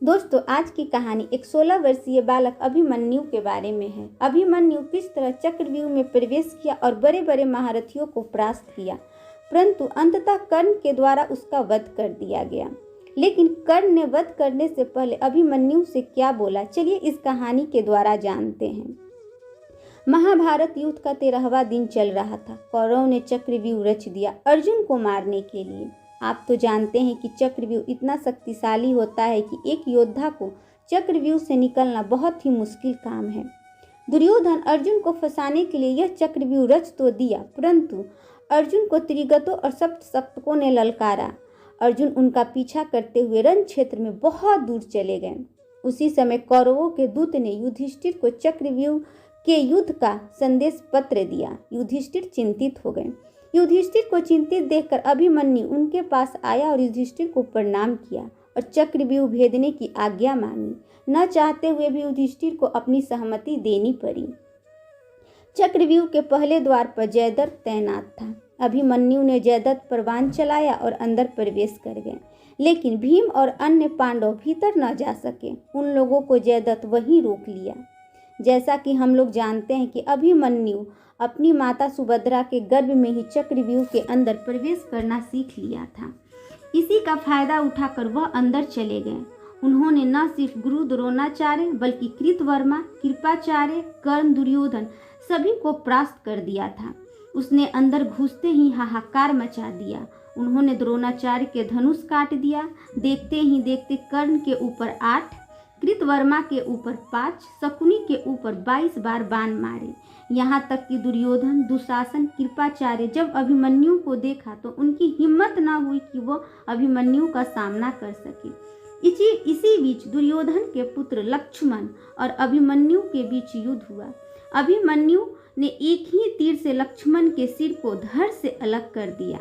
दोस्तों, आज की कहानी एक 16 वर्षीय बालक अभिमन्यु के बारे में है। अभिमन्यु किस तरह चक्रव्यूह में प्रवेश किया और बड़े बड़े महारथियों को परास्त किया, परंतु अंततः कर्ण के द्वारा उसका वध कर दिया गया। लेकिन कर्ण ने वध करने से पहले अभिमन्यु से क्या बोला, चलिए इस कहानी के द्वारा जानते हैं। महाभारत युद्ध का 13वां दिन चल रहा था। कौरवों ने चक्रव्यूह रच दिया अर्जुन को मारने के लिए। आप तो जानते हैं कि चक्रव्यूह इतना शक्तिशाली होता है कि एक योद्धा को चक्रव्यूह से निकलना बहुत ही मुश्किल काम है। दुर्योधन अर्जुन को फंसाने के लिए यह चक्रव्यूह रच तो दिया, परंतु अर्जुन को त्रिगतों और सप्तसप्तकों ने ललकारा। अर्जुन उनका पीछा करते हुए रण क्षेत्र में बहुत दूर चले गए। उसी समय कौरवों के दूत ने युधिष्ठिर को चक्रव्यूह के युद्ध का संदेश पत्र दिया। युधिष्ठिर चिंतित हो गए। युधिष्ठिर को चिंतित देखकर अभिमन्यु उनके पास आया और युधिष्ठिर को प्रणाम किया और चक्रव्यूह भेदने की आज्ञा मांगी। न चाहते हुए भी युधिष्ठिर को अपनी सहमति देनी पड़ी। चक्रव्यूह के पहले द्वार पर जयद्रथ तैनात था। अभिमन्यु ने जयद्रथ पर बाण चलाया और अंदर प्रवेश कर गए, लेकिन भीम और अन्य पांडव भीतर न जा सके। उन लोगों को जयद्रथ वहीं रोक लिया। जैसा कि हम लोग जानते हैं कि अभिमन्यु अपनी माता सुभद्रा के गर्भ में ही चक्रव्यूह के अंदर प्रवेश करना सीख लिया था। इसी का फायदा उठाकर वह अंदर चले गए। उन्होंने न सिर्फ गुरु द्रोणाचार्य बल्कि कृतवर्मा, कृपाचार्य, कर्ण, दुर्योधन सभी को परास्त कर दिया था। उसने अंदर घुसते ही हाहाकार मचा दिया। उन्होंने द्रोणाचार्य के धनुष काट दिया। देखते ही देखते कर्ण के ऊपर 8, कृतवर्मा के ऊपर 5, शकुनी के ऊपर 22 बार बाण मारे। यहाँ तक कि दुर्योधन, दुशासन, कृपाचार्य जब अभिमन्यु को देखा तो उनकी हिम्मत न हुई कि वो अभिमन्यु का सामना कर सके। इसी बीच दुर्योधन के पुत्र लक्ष्मण और अभिमन्यु के बीच युद्ध हुआ। अभिमन्यु ने एक ही तीर से लक्ष्मण के सिर को धड़ से अलग कर दिया।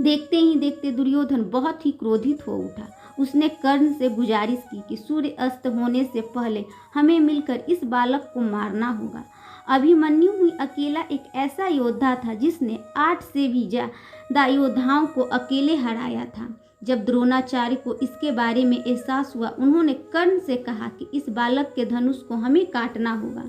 देखते ही देखते दुर्योधन बहुत ही क्रोधित हो उठा। उसने कर्ण से गुजारिश की कि सूर्य अस्त होने से पहले हमें मिलकर इस बालक को मारना होगा। अभिमन्यु ही अकेला एक ऐसा योद्धा था जिसने 8 से भी ज्यादा योद्धाओं को अकेले हराया था। जब द्रोणाचार्य को इसके बारे में एहसास हुआ, उन्होंने कर्ण से कहा कि इस बालक के धनुष को हमें काटना होगा।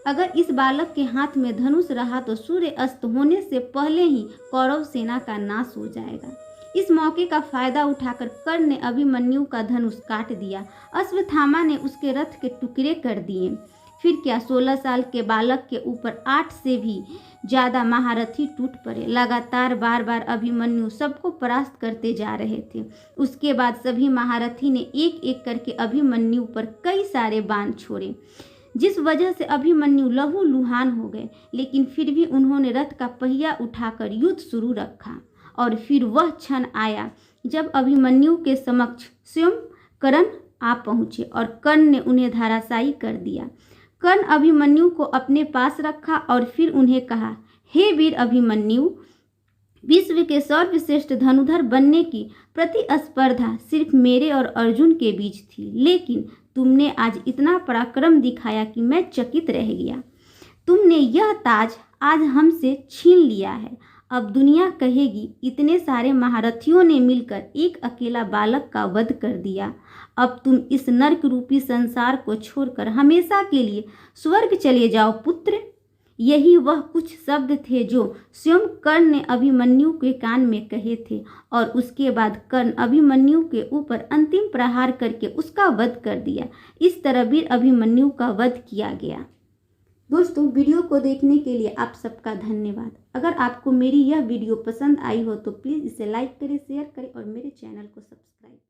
अगर इस बालक के हाथ में धनुष रहा तो सूर्य अस्त होने से पहले ही कौरव सेना का नाश हो जाएगा। इस मौके का फायदा उठाकर कर्ण ने अभिमन्यु का धनुष काट दिया। अश्वत्थामा ने उसके रथ के टुकड़े कर दिए। फिर क्या, 16 साल के बालक के ऊपर 8 से भी ज्यादा महारथी टूट पड़े। लगातार बार बार अभिमन्यु सबको परास्त करते जा रहे थे। उसके बाद सभी महारथी ने एक एक करके अभिमन्यु पर कई सारे बाण छोड़े, जिस वजह से अभिमन्यु लहूलुहान हो गए। लेकिन फिर भी उन्होंने रथ का पहिया उठाकर युद्ध शुरू रखा। और फिर वह क्षण आया जब अभिमन्यु के समक्ष स्वयं कर्ण आ पहुँचे और कर्ण ने उन्हें धराशायी कर दिया। कर्ण अभिमन्यु को अपने पास रखा और फिर उन्हें कहा, हे वीर अभिमन्यु, विश्व के सर्वश्रेष्ठ धनुधर बनने की प्रतिस्पर्धा सिर्फ मेरे और अर्जुन के बीच थी, लेकिन तुमने आज इतना पराक्रम दिखाया कि मैं चकित रह गया। तुमने यह ताज आज हमसे छीन लिया है। अब दुनिया कहेगी इतने सारे महारथियों ने मिलकर एक अकेला बालक का वध कर दिया। अब तुम इस नरक रूपी संसार को छोड़कर हमेशा के लिए स्वर्ग चले जाओ पुत्र। यही वह कुछ शब्द थे जो स्वयं कर्ण ने अभिमन्यु के कान में कहे थे। और उसके बाद कर्ण अभिमन्यु के ऊपर अंतिम प्रहार करके उसका वध कर दिया। इस तरह वीर अभिमन्यु का वध किया गया। दोस्तों, वीडियो को देखने के लिए आप सबका धन्यवाद। अगर आपको मेरी यह वीडियो पसंद आई हो तो प्लीज़ इसे लाइक करें, शेयर करें और मेरे चैनल को सब्सक्राइब करें।